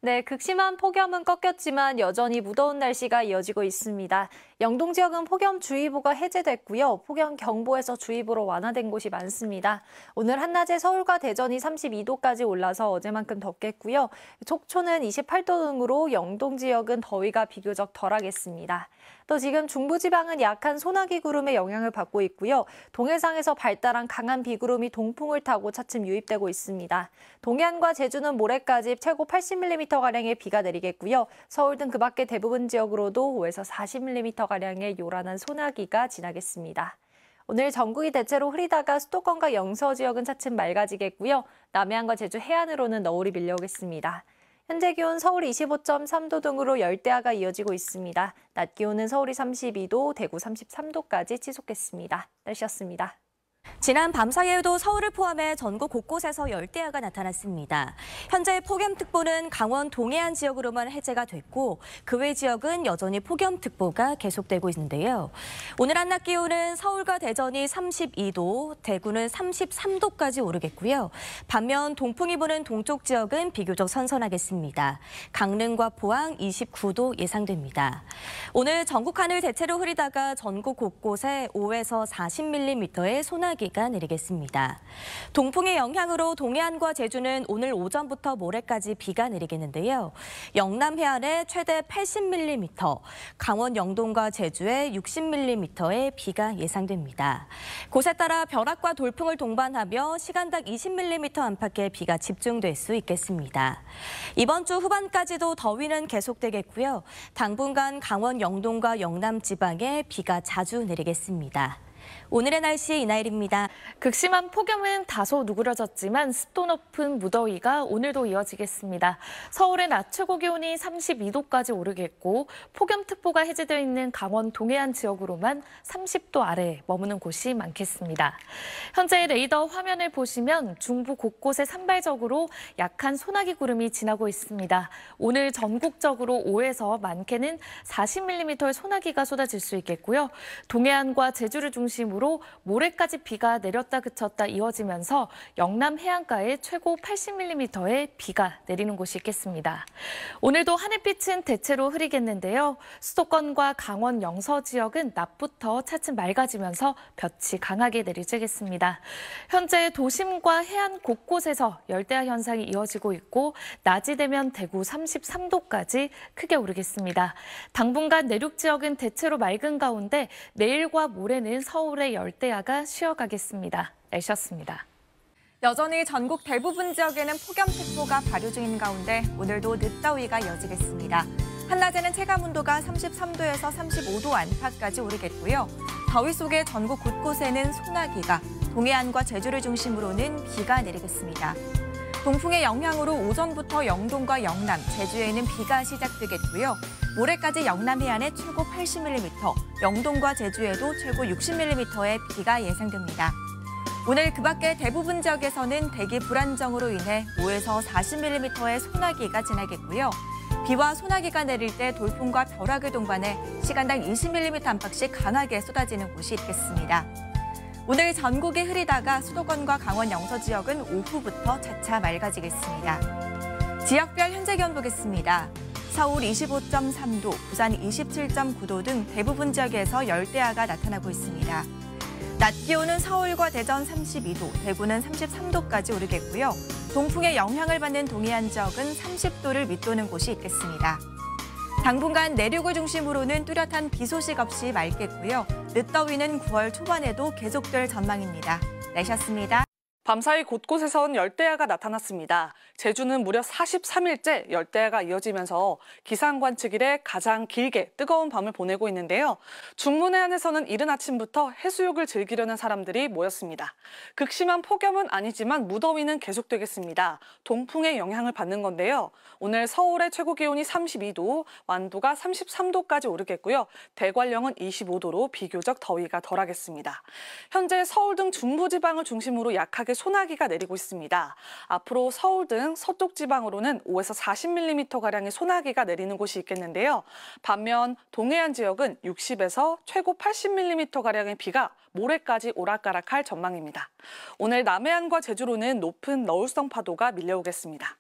네, 극심한 폭염은 꺾였지만 여전히 무더운 날씨가 이어지고 있습니다. 영동 지역은 폭염주의보가 해제됐고요. 폭염경보에서 주의보로 완화된 곳이 많습니다. 오늘 한낮에 서울과 대전이 32도까지 올라서 어제만큼 덥겠고요. 속초는 28도 등으로 영동 지역은 더위가 비교적 덜하겠습니다. 또 지금 중부지방은 약한 소나기 구름의 영향을 받고 있고요. 동해상에서 발달한 강한 비구름이 동풍을 타고 차츰 유입되고 있습니다. 동해안과 제주는 모레까지 최고 80mm가량의 비가 내리겠고요. 서울 등 그 밖의 대부분 지역으로도 5에서 40mm가량의 요란한 소나기가 지나겠습니다. 오늘 전국이 대체로 흐리다가 수도권과 영서 지역은 차츰 맑아지겠고요. 남해안과 제주 해안으로는 너울이 밀려오겠습니다. 현재 기온 서울 25.3도 등으로 열대야가 이어지고 있습니다. 낮 기온은 서울이 32도, 대구 33도까지 치솟겠습니다. 날씨였습니다. 지난 밤 사이에도 서울을 포함해 전국 곳곳에서 열대야가 나타났습니다. 현재 폭염특보는 강원 동해안 지역으로만 해제가 됐고 그 외 지역은 여전히 폭염특보가 계속되고 있는데요. 오늘 한낮 기온은 서울과 대전이 32도, 대구는 33도까지 오르겠고요. 반면 동풍이 부는 동쪽 지역은 비교적 선선하겠습니다. 강릉과 포항 29도 예상됩니다. 오늘 전국 하늘 대체로 흐리다가 전국 곳곳에 5에서 40mm의 소나기가 내리겠습니다. 동풍의 영향으로 동해안과 제주는 오늘 오전부터 모레까지 비가 내리겠는데요. 영남 해안에 최대 80mm, 강원 영동과 제주에 60mm의 비가 예상됩니다. 곳에 따라 벼락과 돌풍을 동반하며 시간당 20mm 안팎의 비가 집중될 수 있겠습니다. 이번 주 후반까지도 더위는 계속되겠고요. 당분간 강원 영동과 영남 지방에 비가 자주 내리겠습니다. 오늘의 날씨 이나일입니다. 극심한 폭염은 다소 누그러졌지만 습도 높은 무더위가 오늘도 이어지겠습니다. 서울의 낮 최고 기온이 32도까지 오르겠고 폭염특보가 해제되어 있는 강원 동해안 지역으로만 30도 아래에 머무는 곳이 많겠습니다. 현재 레이더 화면을 보시면 중부 곳곳에 산발적으로 약한 소나기 구름이 지나고 있습니다. 오늘 전국적으로 5에서 많게는 40mm의 소나기가 쏟아질 수 있겠고요. 동해안과 제주를 중심으로 모레까지 비가 내렸다 그쳤다 이어지면서 영남 해안가에 최고 80mm의 비가 내리는 곳이 있겠습니다. 오늘도 하늘빛은 대체로 흐리겠는데요. 수도권과 강원 영서 지역은 낮부터 차츰 맑아지면서 볕이 강하게 내리쬐겠습니다. 현재 도심과 해안 곳곳에서 열대야 현상이 이어지고 있고 낮이 되면 대구 33도까지 크게 오르겠습니다. 당분간 내륙 지역은 대체로 맑은 가운데 내일과 모레는 서울의 열대야가 쉬어가겠습니다. 날씨였습니다. 여전히 전국 대부분 지역에는 폭염특보가 발효 중인 가운데 오늘도 늦더위가 이어지겠습니다. 한낮에는 체감온도가 33도에서 35도 안팎까지 오르겠고요. 더위 속에 전국 곳곳에는 소나기가, 동해안과 제주를 중심으로는 비가 내리겠습니다. 동풍의 영향으로 오전부터 영동과 영남, 제주에는 비가 시작되겠고요. 모레까지 영남 해안에 최고 80mm, 영동과 제주에도 최고 60mm의 비가 예상됩니다. 오늘 그 밖의 대부분 지역에서는 대기 불안정으로 인해 5에서 40mm의 소나기가 지나겠고요. 비와 소나기가 내릴 때 돌풍과 벼락을 동반해 시간당 20mm 안팎씩 강하게 쏟아지는 곳이 있겠습니다. 오늘 전국이 흐리다가 수도권과 강원 영서 지역은 오후부터 차차 맑아지겠습니다. 지역별 현재 기온 보겠습니다. 서울 25.3도, 부산 27.9도 등 대부분 지역에서 열대야가 나타나고 있습니다. 낮 기온은 서울과 대전 32도, 대구는 33도까지 오르겠고요. 동풍의 영향을 받는 동해안 지역은 30도를 밑도는 곳이 있겠습니다. 당분간 내륙을 중심으로는 뚜렷한 비 소식 없이 맑겠고요. 늦더위는 9월 초반에도 계속될 전망입니다. 날씨였습니다. 밤사이 곳곳에선 열대야가 나타났습니다. 제주는 무려 43일째 열대야가 이어지면서 기상 관측 이래 가장 길게 뜨거운 밤을 보내고 있는데요. 중문해안에서는 이른 아침부터 해수욕을 즐기려는 사람들이 모였습니다. 극심한 폭염은 아니지만 무더위는 계속되겠습니다. 동풍의 영향을 받는 건데요. 오늘 서울의 최고 기온이 32도, 완도가 33도까지 오르겠고요. 대관령은 25도로 비교적 더위가 덜하겠습니다. 현재 서울 등 중부지방을 중심으로 약하게 소나기가 내리고 있습니다. 앞으로 서울 등 서쪽 지방으로는 5에서 40mm가량의 소나기가 내리는 곳이 있겠는데요. 반면 동해안 지역은 60에서 최고 80mm가량의 비가 모레까지 오락가락할 전망입니다. 오늘 남해안과 제주로는 높은 너울성 파도가 밀려오겠습니다.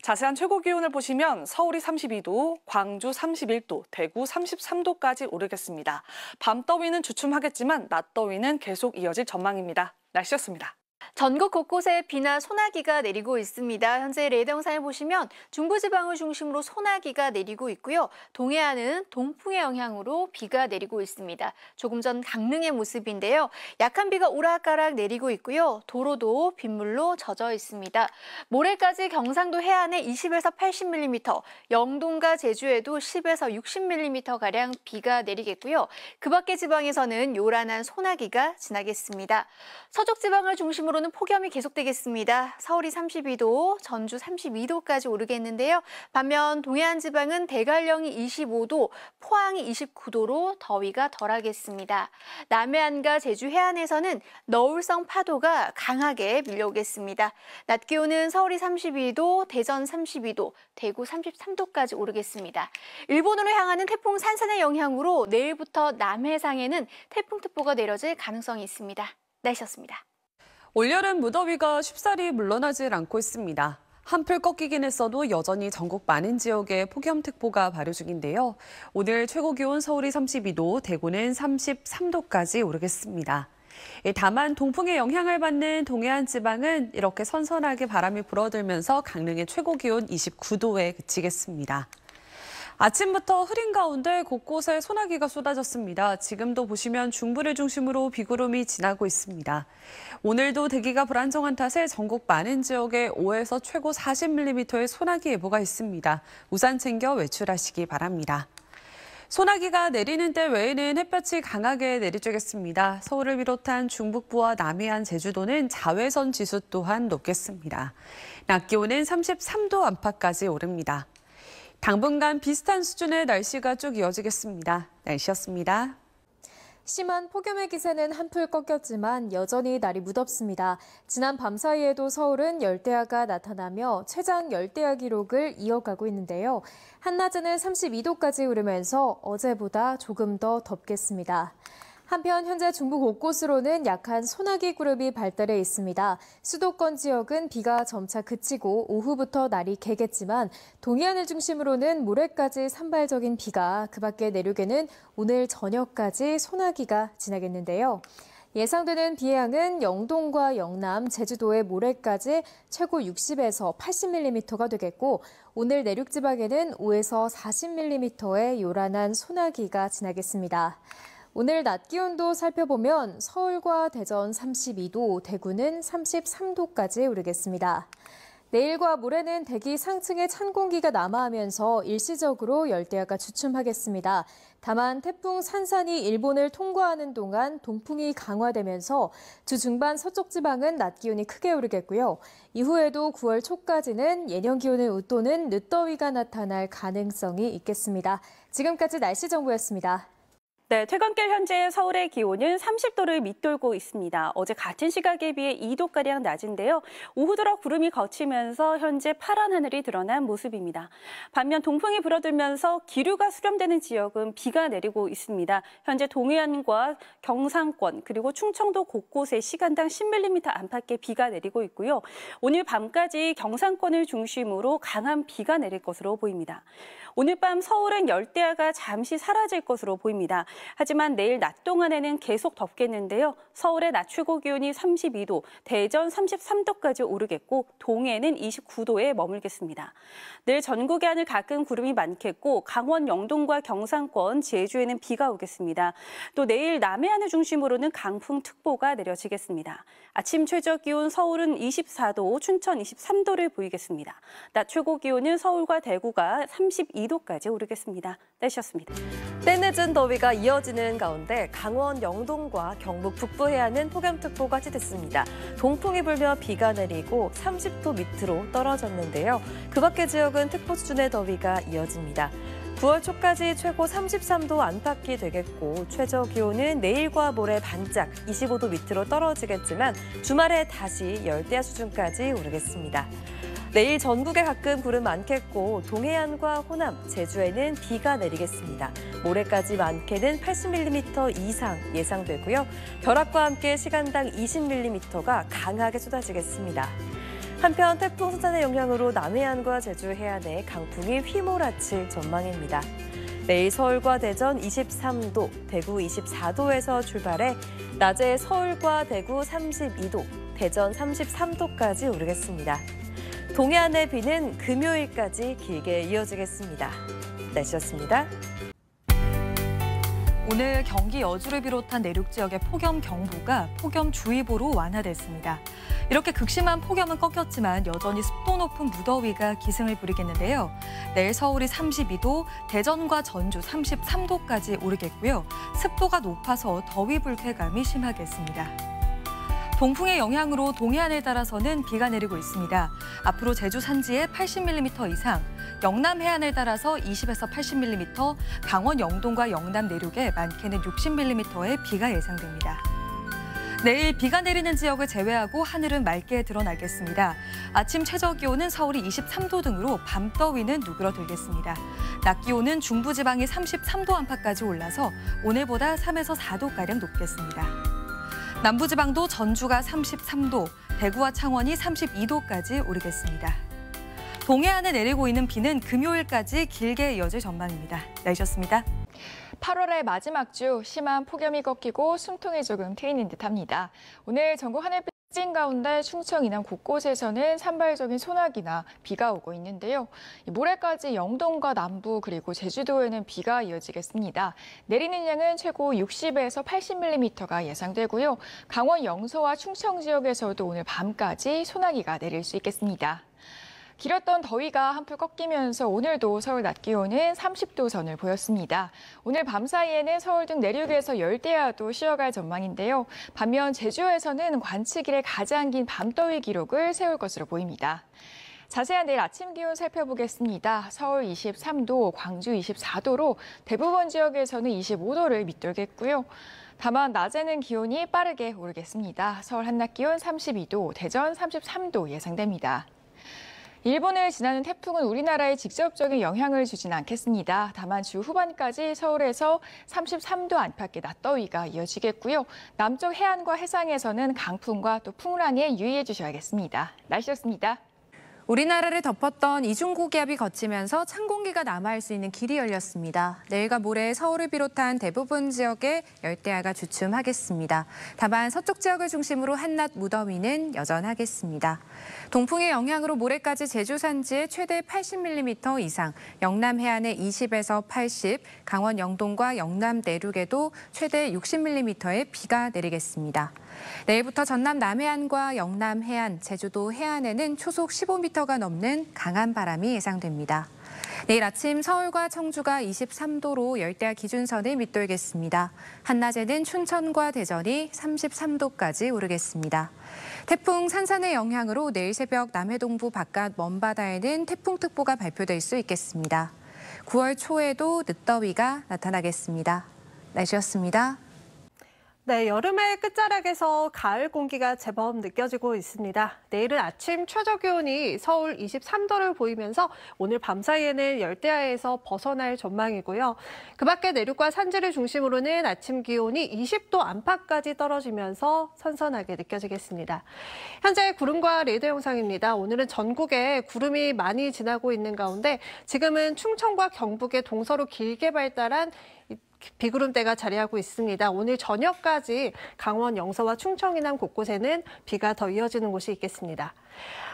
자세한 최고 기온을 보시면 서울이 32도, 광주 31도, 대구 33도까지 오르겠습니다. 밤 더위는 주춤하겠지만 낮 더위는 계속 이어질 전망입니다. 날씨였습니다. 전국 곳곳에 비나 소나기가 내리고 있습니다. 현재 레이더 영상을 보시면 중부지방을 중심으로 소나기가 내리고 있고요. 동해안은 동풍의 영향으로 비가 내리고 있습니다. 조금 전 강릉의 모습인데요. 약한 비가 오락가락 내리고 있고요. 도로도 빗물로 젖어 있습니다. 모레까지 경상도 해안에 20에서 80mm, 영동과 제주에도 10에서 60mm가량 비가 내리겠고요. 그 밖의 지방에서는 요란한 소나기가 지나겠습니다. 서쪽 지방을 중심으로는 폭염이 계속되겠습니다. 서울이 32도, 전주 32도까지 오르겠는데요. 반면 동해안 지방은 대관령이 25도, 포항이 29도로 더위가 덜하겠습니다. 남해안과 제주 해안에서는 너울성 파도가 강하게 밀려오겠습니다. 낮 기온은 서울이 32도, 대전 32도, 대구 33도까지 오르겠습니다. 일본으로 향하는 태풍 산산의 영향으로 내일부터 남해상에는 태풍특보가 내려질 가능성이 있습니다. 날씨였습니다. 올여름 무더위가 쉽사리 물러나질 않고 있습니다. 한풀 꺾이긴 했어도 여전히 전국 많은 지역에 폭염특보가 발효 중인데요. 오늘 최고 기온 서울이 32도, 대구는 33도까지 오르겠습니다. 다만 동풍의 영향을 받는 동해안 지방은 이렇게 선선하게 바람이 불어들면서 강릉의 최고 기온 29도에 그치겠습니다. 아침부터 흐린 가운데 곳곳에 소나기가 쏟아졌습니다. 지금도 보시면 중부를 중심으로 비구름이 지나고 있습니다. 오늘도 대기가 불안정한 탓에 전국 많은 지역에 5에서 최고 40mm의 소나기 예보가 있습니다. 우산 챙겨 외출하시기 바랍니다. 소나기가 내리는 때 외에는 햇볕이 강하게 내리쬐겠습니다. 서울을 비롯한 중북부와 남해안, 제주도는 자외선 지수 또한 높겠습니다. 낮 기온은 33도 안팎까지 오릅니다. 당분간 비슷한 수준의 날씨가 쭉 이어지겠습니다. 날씨였습니다. 심한 폭염의 기세는 한풀 꺾였지만 여전히 날이 무덥습니다. 지난 밤 사이에도 서울은 열대야가 나타나며 최장 열대야 기록을 이어가고 있는데요. 한낮에는 32도까지 오르면서 어제보다 조금 더 덥겠습니다. 한편 현재 중부 곳곳으로는 약한 소나기 그룹이 발달해 있습니다. 수도권 지역은 비가 점차 그치고 오후부터 날이 개겠지만 동해안을 중심으로는 모레까지 산발적인 비가, 그 밖에 내륙에는 오늘 저녁까지 소나기가 지나겠는데요. 예상되는 비의 양은 영동과 영남, 제주도의 모레까지 최고 60에서 80mm가 되겠고 오늘 내륙 지방에는 5에서 40mm의 요란한 소나기가 지나겠습니다. 오늘 낮 기온도 살펴보면 서울과 대전 32도, 대구는 33도까지 오르겠습니다. 내일과 모레는 대기 상층에 찬 공기가 남하하면서 일시적으로 열대야가 주춤하겠습니다. 다만 태풍 산산이 일본을 통과하는 동안 동풍이 강화되면서 주 중반 서쪽 지방은 낮 기온이 크게 오르겠고요. 이후에도 9월 초까지는 예년 기온을 웃도는 늦더위가 나타날 가능성이 있겠습니다. 지금까지 날씨 정보였습니다. 네, 퇴근길 현재 서울의 기온은 30도를 밑돌고 있습니다. 어제 같은 시각에 비해 2도가량 낮은데요. 오후 들어 구름이 걷히면서 현재 파란 하늘이 드러난 모습입니다. 반면 동풍이 불어들면서 기류가 수렴되는 지역은 비가 내리고 있습니다. 현재 동해안과 경상권 그리고 충청도 곳곳에 시간당 10mm 안팎의 비가 내리고 있고요. 오늘 밤까지 경상권을 중심으로 강한 비가 내릴 것으로 보입니다. 오늘 밤 서울은 열대야가 잠시 사라질 것으로 보입니다. 하지만 내일 낮 동안에는 계속 덥겠는데요. 서울의 낮 최고 기온이 32도, 대전 33도까지 오르겠고 동해는 29도에 머물겠습니다. 내일 전국의 하늘 가끔 구름이 많겠고 강원 영동과 경상권, 제주에는 비가 오겠습니다. 또 내일 남해안을 중심으로는 강풍특보가 내려지겠습니다. 아침 최저 기온 서울은 24도, 춘천 23도를 보이겠습니다. 낮 최고 기온은 서울과 대구가 32도까지 오르겠습니다. 날씨였습니다. 때늦은 더위가 이어지는 가운데 강원 영동과 경북 북부 해안은 폭염특보가 지됐습니다. 동풍이 불며 비가 내리고 30도 밑으로 떨어졌는데요. 그 밖의 지역은 특보 수준의 더위가 이어집니다. 9월 초까지 최고 33도 안팎이 되겠고 최저 기온은 내일과 모레 반짝 25도 밑으로 떨어지겠지만 주말에 다시 열대야 수준까지 오르겠습니다. 내일 전국에 가끔 구름 많겠고 동해안과 호남, 제주에는 비가 내리겠습니다. 모레까지 많게는 80mm 이상 예상되고요. 벼락과 함께 시간당 20mm가 강하게 쏟아지겠습니다. 한편 태풍 산산의 영향으로 남해안과 제주 해안에 강풍이 휘몰아칠 전망입니다. 내일 서울과 대전 23도, 대구 24도에서 출발해 낮에 서울과 대구 32도, 대전 33도까지 오르겠습니다. 동해안의 비는 금요일까지 길게 이어지겠습니다. 날씨였습니다. 오늘 경기 여주를 비롯한 내륙 지역의 폭염경보가 폭염주의보로 완화됐습니다. 이렇게 극심한 폭염은 꺾였지만 여전히 습도 높은 무더위가 기승을 부리겠는데요. 내일 서울이 32도, 대전과 전주 33도까지 오르겠고요. 습도가 높아서 더위 불쾌감이 심하겠습니다. 동풍의 영향으로 동해안을 따라서는 비가 내리고 있습니다. 앞으로 제주 산지에 80mm 이상, 영남 해안을 따라서 20에서 80mm, 강원 영동과 영남 내륙에 많게는 60mm의 비가 예상됩니다. 내일 비가 내리는 지역을 제외하고 하늘은 맑게 드러나겠습니다. 아침 최저 기온은 서울이 23도 등으로 밤더위는 누그러들겠습니다. 낮 기온은 중부지방이 33도 안팎까지 올라서 오늘보다 3에서 4도가량 높겠습니다. 남부지방도 전주가 33도, 대구와 창원이 32도까지 오르겠습니다. 동해안에 내리고 있는 비는 금요일까지 길게 이어질 전망입니다. 날씨였습니다. 8월의 마지막 주 심한 폭염이 꺾이고 숨통이 조금 트이는 듯합니다. 오늘 전국 하늘빛 찐 가운데 충청 이남 곳곳에서는 산발적인 소나기나 비가 오고 있는데요. 모레까지 영동과 남부 그리고 제주도에는 비가 이어지겠습니다. 내리는 양은 최고 60에서 80mm가 예상되고요. 강원 영서와 충청 지역에서도 오늘 밤까지 소나기가 내릴 수 있겠습니다. 길었던 더위가 한풀 꺾이면서 오늘도 서울 낮 기온은 30도 선을 보였습니다. 오늘 밤 사이에는 서울 등 내륙에서 열대야도 쉬어갈 전망인데요. 반면 제주에서는 관측일의 가장 긴 밤더위 기록을 세울 것으로 보입니다. 자세한 내일 아침 기온 살펴보겠습니다. 서울 23도, 광주 24도로 대부분 지역에서는 25도를 밑돌겠고요. 다만 낮에는 기온이 빠르게 오르겠습니다. 서울 한낮 기온 32도, 대전 33도 예상됩니다. 일본을 지나는 태풍은 우리나라에 직접적인 영향을 주진 않겠습니다. 다만 주 후반까지 서울에서 33도 안팎의 낮더위가 이어지겠고요. 남쪽 해안과 해상에서는 강풍과 또 풍랑에 유의해 주셔야겠습니다. 날씨였습니다. 우리나라를 덮었던 이중고기압이 거치면서 찬 공기가 남아있을 수 있는 길이 열렸습니다. 내일과 모레 서울을 비롯한 대부분 지역에 열대야가 주춤하겠습니다. 다만 서쪽 지역을 중심으로 한낮 무더위는 여전하겠습니다. 동풍의 영향으로 모레까지 제주 산지에 최대 80mm 이상, 영남 해안에 20에서 80, 강원 영동과 영남 내륙에도 최대 60mm의 비가 내리겠습니다. 내일부터 전남 남해안과 영남 해안, 제주도 해안에는 초속 15m가 넘는 강한 바람이 예상됩니다. 내일 아침 서울과 청주가 23도로 열대야 기준선을 밑돌겠습니다. 한낮에는 춘천과 대전이 33도까지 오르겠습니다. 태풍 산산의 영향으로 내일 새벽 남해동부 바깥 먼바다에는 태풍특보가 발표될 수 있겠습니다. 9월 초에도 늦더위가 나타나겠습니다. 날씨였습니다. 네, 여름의 끝자락에서 가을 공기가 제법 느껴지고 있습니다. 내일은 아침 최저 기온이 서울 23도를 보이면서 오늘 밤 사이에는 열대야에서 벗어날 전망이고요. 그 밖에 내륙과 산지를 중심으로는 아침 기온이 20도 안팎까지 떨어지면서 선선하게 느껴지겠습니다. 현재 구름과 레이더 영상입니다. 오늘은 전국에 구름이 많이 지나고 있는 가운데 지금은 충청과 경북의 동서로 길게 발달한 비구름대가 자리하고 있습니다. 오늘 저녁까지 강원 영서와 충청 이남 곳곳에는 비가 더 이어지는 곳이 있겠습니다.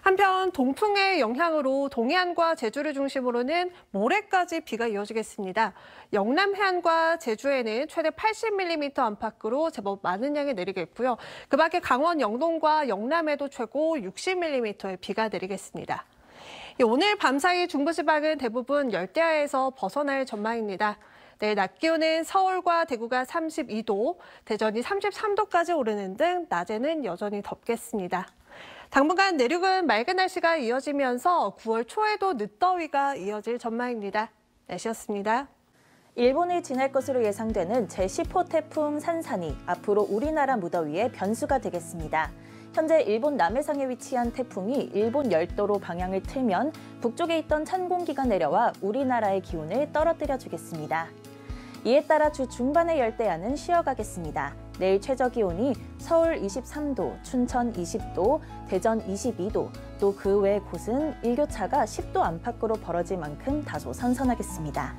한편 동풍의 영향으로 동해안과 제주를 중심으로는 모레까지 비가 이어지겠습니다. 영남 해안과 제주에는 최대 80mm 안팎으로 제법 많은 양이 내리겠고요. 그 밖에 강원 영동과 영남에도 최고 60mm의 비가 내리겠습니다. 오늘 밤사이 중부지방은 대부분 열대야에서 벗어날 전망입니다. 내일 낮 기온은 서울과 대구가 32도, 대전이 33도까지 오르는 등 낮에는 여전히 덥겠습니다. 당분간 내륙은 맑은 날씨가 이어지면서 9월 초에도 늦더위가 이어질 전망입니다. 날씨였습니다. 일본을 지날 것으로 예상되는 제10호 태풍 산산이 앞으로 우리나라 무더위의 변수가 되겠습니다. 현재 일본 남해상에 위치한 태풍이 일본 열도로 방향을 틀면 북쪽에 있던 찬 공기가 내려와 우리나라의 기온을 떨어뜨려 주겠습니다. 이에 따라 주 중반의 열대야는 쉬어가겠습니다. 내일 최저기온이 서울 23도, 춘천 20도, 대전 22도, 또 그 외 곳은 일교차가 10도 안팎으로 벌어질 만큼 다소 선선하겠습니다.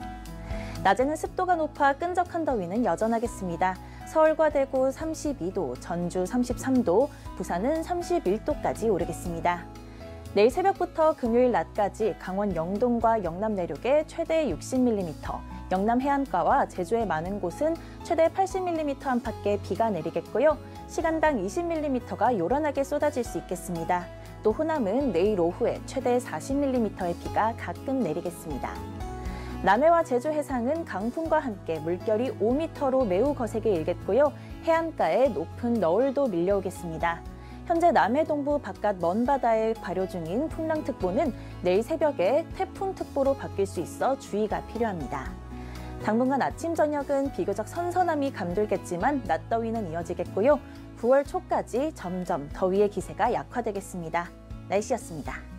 낮에는 습도가 높아 끈적한 더위는 여전하겠습니다. 서울과 대구 32도, 전주 33도, 부산은 31도까지 오르겠습니다. 내일 새벽부터 금요일 낮까지 강원 영동과 영남 내륙에 최대 60mm, 영남 해안가와 제주의 많은 곳은 최대 80mm 안팎의 비가 내리겠고요. 시간당 20mm가 요란하게 쏟아질 수 있겠습니다. 또 호남은 내일 오후에 최대 40mm의 비가 가끔 내리겠습니다. 남해와 제주 해상은 강풍과 함께 물결이 5m로 매우 거세게 일겠고요. 해안가에 높은 너울도 밀려오겠습니다. 현재 남해 동부 바깥 먼바다에 발효 중인 풍랑특보는 내일 새벽에 태풍특보로 바뀔 수 있어 주의가 필요합니다. 당분간 아침, 저녁은 비교적 선선함이 감돌겠지만 낮더위는 이어지겠고요. 9월 초까지 점점 더위의 기세가 약화되겠습니다. 날씨였습니다.